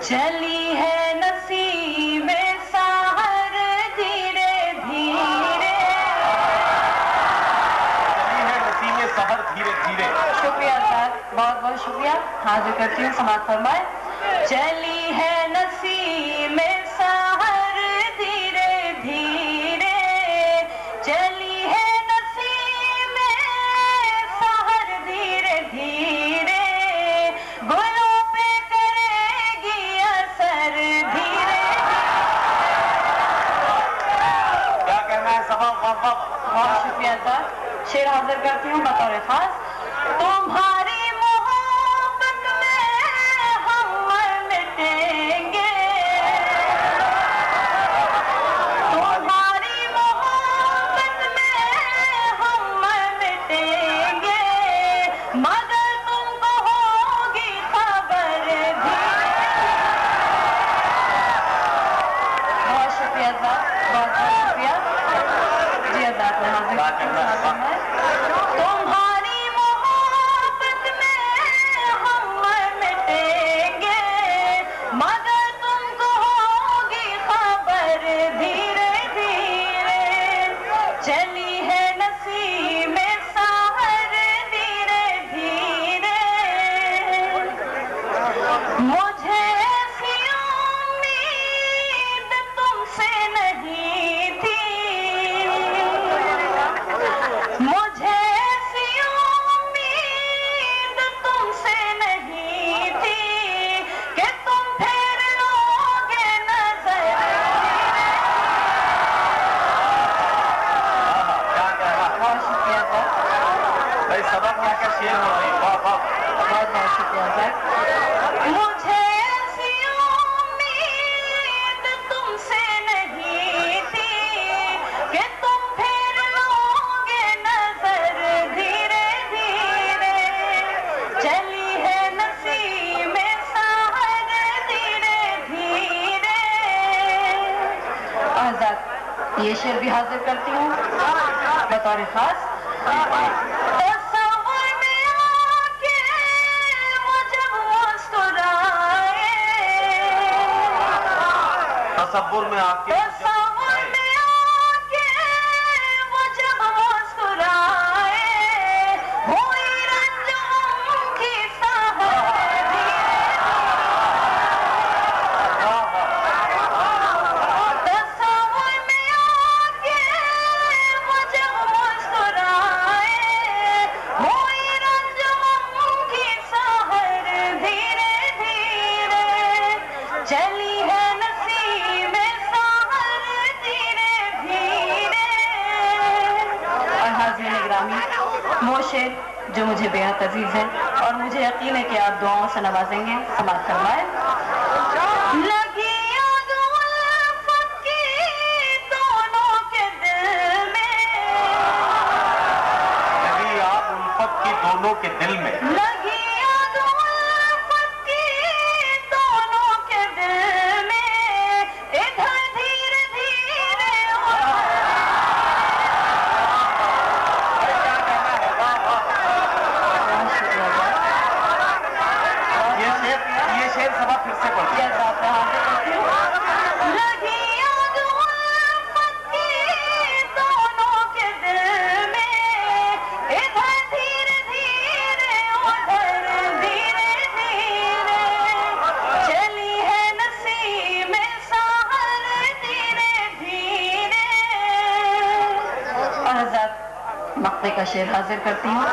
चली है नसीबे सहर धीरे धीरे, चली है नसीबे सहर धीरे धीरे। शुक्रिया सर, बहुत बहुत शुक्रिया। हाजिर करती हूँ, समाप्त फरमाए। चली है नसीबे सहर धीरे धीरे, चली है नसीबे सहर धीरे धीरे, गुलों पे करेगी असर धीरे। क्या कहना है सबा? बहुत शुक्रिया सर। शेर हाजिर करती हूँ बतौर खास। तुम्हारी मोहब्बत में हम मर मिटेंगे, तुम्हारी मोहब्बत में हम मर मिटेंगे, मगर तुमको होगी खबर धीरे। बहुत शुक्रिया सर, बहुत बहुत शुक्रिया जी। अदात में हाजिर है। तुम्हारी मोहब्बत में हम मर मिटेंगे, मगर तुमको होगी खबर धीरे धीरे, चली है नसीबे सहर धीरे धीरे। मुझे ऐसी उम्मीद तुमसे नहीं थी, मुझे ऐसी उम्मीद तुमसे नहीं थी कि तुम फेर लोगे नजर। बहुत शुक्रिया सर। भाई सबक क्या क्या शेर हो रही। वाह वाह, बहुत बहुत शुक्रिया सर। मुझे ऐसी उम्मीद तुमसे नहीं थी कि तुम फेर लोगे नजर धीरे धीरे, चली है नसीबे सहर धीरे धीरे। आजाद, ये शेर भी हाजिर करती हूँ बतौर खास। तस्वुर में आके वो जब मुस्कुराए, तसव्वुर में आके तस्वुर में आके वो जब मुस्कुराए, हुई रंजों की सहर धीरे। तस्वुर में आके वो जब मुस्कुराए, हुई रंजों की सहर धीरे धीरे, चली है नसीबे सहर धीरे धीरे। और हाज़िरीन गिरामी, वो शेर जो मुझे बेहद अजीज है और मुझे यकीन है कि आप दुआओं से नवाजेंगे। समाप्त फरमाए। लगी आग उल्फत की दोनों के दिल में, लगी आग उल्फत की दोनों के दिल में, लगी आग उल्फत की दोनों के दिल में, इधर धीरे धीरे ये शेर सबा फिर से पढ़िए। लगी आग उल्फत की दोनों के दिल में, इधर धीरे धीरे उधर धीरे धीरे, चली है नसीबे सहर धीरे धीरे। और आजाद मक्ते का शेर हाजिर करती हूँ।